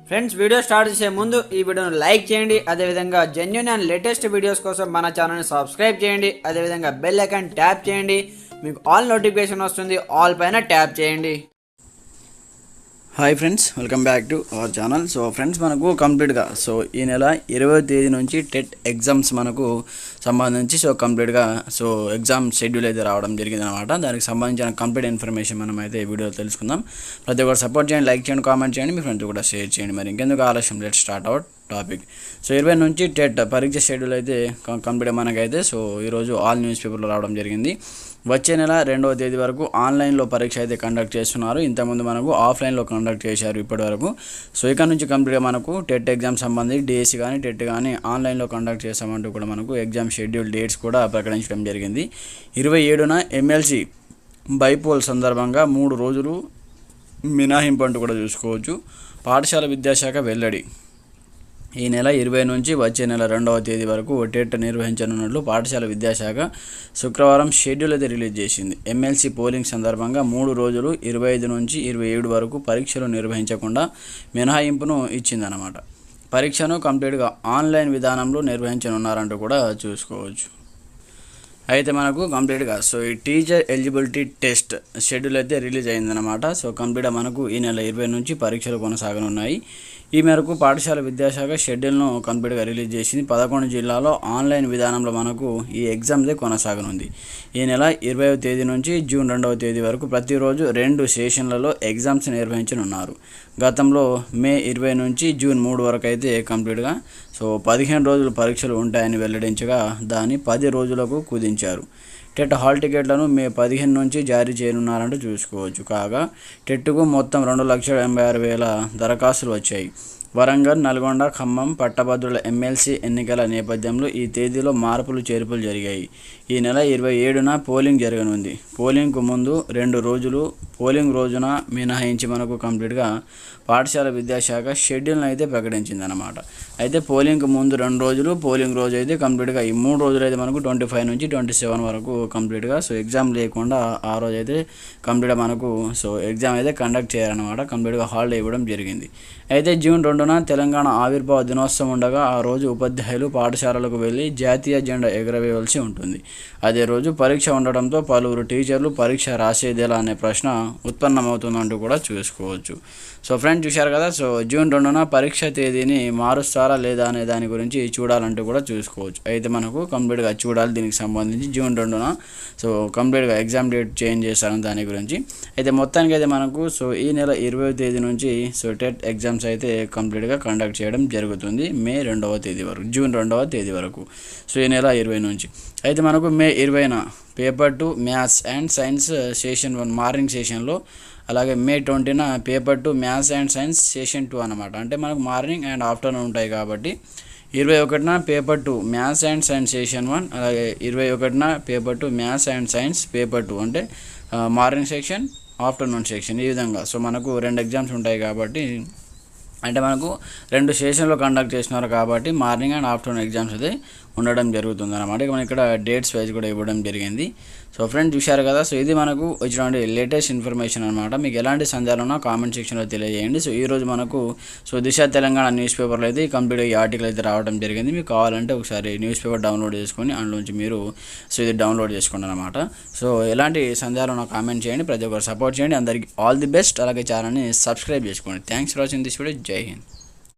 Friends, video start చేసే ముందు ఈ వీడియోను లైక్ చేయండి. అదేవిధంగా జెన్యూన్ అండ్ లేటెస్ట్ వీడియోస్ కోసం మన ఛానల్ని సబ్స్క్రైబ్ చేయండి. అదేవిధంగా బెల్ ఐకాన్ ట్యాప్ చేయండి. మీకు ఆల్ నోటిఫికేషన్ వస్తుంది. ఆల్ పైన ట్యాప్ చేయండి. Hi friends, welcome back to our channel. So friends, మనకు కంప్లీట్గా ఈ నెల 20వ తేదీ నుంచి టెట్ ఎగ్జామ్స్ మనకు సంబంధించి కంప్లీట్గా ఎగ్జామ్ షెడ్యూల్ అయితే రావడం జరిగింది అనమాట. దానికి సంబంధించిన కంప్లీట్ ఇన్ఫర్మేషన్ మనం అయితే ఈ వీడియోలో తెలుసుకుందాం. ప్రతి ఒక్కరు సపోర్ట్ చేయండి, లైక్ చేయండి, కామెంట్ చేయండి, మీ ఫ్రెండ్స్ కూడా షేర్ చేయండి. మరి ఇంకెందుకు ఆలస్యం, లెట్ స్టార్ట్ అవర్ టాపిక్. 20 నుంచి టెట్ పరీక్ష షెడ్యూల్ అయితే కంప్లీట్ మనకైతే ఈరోజు ఆల్ న్యూస్ పేపర్లో రావడం జరిగింది. వచ్చే నెల 2వ తేదీ వరకు ఆన్లైన్లో పరీక్ష అయితే కండక్ట్ చేస్తున్నారు. ఇంతకుముందు మనకు ఆఫ్లైన్లో కండక్ట్ చేశారు ఇప్పటి వరకు. ఇక్కడ నుంచి కంప్లీట్గా మనకు టెట్ ఎగ్జామ్ సంబంధించి డిఎస్సి కానీ టెట్ కానీ ఆన్లైన్లో కండక్ట్ చేస్తామంటూ కూడా మనకు ఎగ్జామ్ షెడ్యూల్ డేట్స్ కూడా ప్రకటించడం జరిగింది. 27న ఎమ్మెల్సీ బైపోల్ సందర్భంగా 3 రోజులు మినహాయింపు అంటూ కూడా చూసుకోవచ్చు. పాఠశాల విద్యాశాఖ వెల్లడి. ఈ నెల 20 నుంచి వచ్చే నెల 2వ తేదీ వరకు టెట్ నిర్వహించనున్నట్లు పాఠశాల విద్యాశాఖ శుక్రవారం షెడ్యూల్ అయితే రిలీజ్ చేసింది. ఎమ్మెల్సీ పోలింగ్ సందర్భంగా 3 రోజులు 25 నుంచి 27 వరకు పరీక్షలు నిర్వహించకుండా మినహాయింపును ఇచ్చిందన్నమాట. పరీక్షను కంప్లీట్గా ఆన్లైన్ విధానంలో నిర్వహించనున్నారంటూ కూడా చూసుకోవచ్చు. అయితే మనకు కంప్లీట్గా ఈ టీచర్ ఎలిజిబిలిటీ టెస్ట్ షెడ్యూల్ అయితే రిలీజ్ అయిందన్నమాట. కంప్లీట్గా మనకు ఈ నెల 20 నుంచి పరీక్షలు కొనసాగనున్నాయి. ఈ మేరకు పాఠశాల విద్యాశాఖ షెడ్యూల్ను కంప్లీట్గా రిలీజ్ చేసింది. 11 జిల్లాలో ఆన్లైన్ విధానంలో మనకు ఈ ఎగ్జామ్దే కొనసాగనుంది. ఈ నెల 20వ తేదీ నుంచి జూన్ 2వ తేదీ వరకు ప్రతిరోజు 2 సెషన్లలో ఎగ్జామ్స్ నిర్వహించనున్నారు. గతంలో మే 20 నుంచి జూన్ 3 వరకు అయితే కంప్లీట్గా 15 రోజులు పరీక్షలు ఉంటాయని వెల్లడించగా దాన్ని 10 రోజులకు కుదించారు. టెట్ హాల్ టికెట్లను మే 15 నుంచి జారీ చేయనున్నారంటూ చూసుకోవచ్చు. కాగా టెట్కు మొత్తం 2,86,000 దరఖాస్తులు వచ్చాయి. వరంగల్, నల్గొండ, ఖమ్మం పట్టభద్రుల ఎమ్మెల్సీ ఎన్నికల నేపథ్యంలో ఈ తేదీలో మార్పులు చేర్పులు జరిగాయి. ఈ నెల 27న పోలింగ్ జరగనుంది. పోలింగ్కు ముందు 2 రోజులు పోలింగ్ రోజున మినహాయించి మనకు కంప్లీట్గా పాఠశాల విద్యాశాఖ షెడ్యూల్ని అయితే ప్రకటించిందనమాట. అయితే పోలింగ్కు ముందు 2 రోజులు, పోలింగ్ రోజు అయితే కంప్లీట్గా ఈ 3 రోజులు అయితే మనకు 25 నుంచి 27 వరకు కంప్లీట్గా ఎగ్జామ్ లేకుండా ఆ రోజు అయితే కంప్లీట్గా మనకు ఎగ్జామ్ అయితే కండక్ట్ చేయాలన్నమాట. కంప్లీట్గా హాలిడే ఇవ్వడం జరిగింది. అయితే జూన్ 2న తెలంగాణ ఆవిర్భావ దినోత్సవం ఉండగా ఆ రోజు ఉపాధ్యాయులు పాఠశాలలకు వెళ్ళి జాతీయ జెండా ఎగరవేయవలసి ఉంటుంది. అదే రోజు పరీక్ష ఉండడంతో పలువురు టీచర్లు పరీక్ష రాసేదేలా అనే ప్రశ్న ఉత్పన్నమవుతుందంటూ కూడా చూసుకోవచ్చు. ఫ్రెండ్స్, చూశారు కదా. జూన్ 2న పరీక్ష తేదీని మారుస్తారా లేదా అనే దాని గురించి చూడాలంటూ కూడా చూసుకోవచ్చు. అయితే మనకు కంప్లీట్గా చూడాలి దీనికి సంబంధించి. జూన్ 2న కంప్లీట్గా ఎగ్జామ్ డేట్ చేంజ్ చేస్తారని దాని గురించి. అయితే మొత్తానికి అయితే మనకు ఈ నెల 20వ తేదీ నుంచి టెట్ ఎగ్జామ్స్ అయితే కంప్లీట్గా కండక్ట్ చేయడం జరుగుతుంది. మే 2వ తేదీ వరకు, జూన్ 2వ తేదీ వరకు. ఈ నెల 20 నుంచి. అయితే మనకు మే 20న paper 2 maths and science session 1 morning సెషన్లో, అలాగే మే 20న paper 2 maths and science session 2 అనమాట. అంటే మనకు మార్నింగ్ అండ్ ఆఫ్టర్నూన్ ఉంటాయి కాబట్టి 21న paper 2 maths and science session 1, అలాగే 21న paper 2 maths and science paper 2 అంటే మార్నింగ్ సెక్షన్, ఆఫ్టర్నూన్ సెక్షన్, ఈ విధంగా మనకు 2 ఎగ్జామ్స్ ఉంటాయి కాబట్టి, అంటే మనకు 2 సెషన్లో కండక్ట్ చేస్తున్నారు కాబట్టి మార్నింగ్ అండ్ ఆఫ్టర్నూన్ ఎగ్జామ్స్ అయితే ఉండడం జరుగుతుంది అన్నమాట. మనం ఇక్కడ డేట్స్ వైజ్ కూడా ఇవ్వడం జరిగింది. ఫ్రెండ్స్, చూశారు కదా. ఇది మనకు వచ్చినటువంటి లేటెస్ట్ ఇన్ఫర్మేషన్ అనమాట. మీకు ఎలాంటి సందేహాలు ఉన్నా కామెంట్ సెక్షన్లో తెలియజేయండి. ఈరోజు మనకు దిశ తెలంగాణ న్యూస్ పేపర్లో అయితే కంప్లీట్గా ఈ ఆర్టికల్ అయితే రావడం జరిగింది. మీకు కావాలంటే ఒకసారి న్యూస్ పేపర్ డౌన్లోడ్ చేసుకొని అందులోంచి మీరు ఇది డౌన్లోడ్ చేసుకోండి అనమాట. ఎలాంటి సందేహాలు ఉన్నా కామెంట్ చేయండి. ప్రతి ఒక్కరు సపోర్ట్ చేయండి. అందరికీ ఆల్ ది బెస్ట్. అలాగే ఛానల్ని సబ్స్క్రైబ్ చేసుకోండి. Thanks for watching this video. జై హింద్.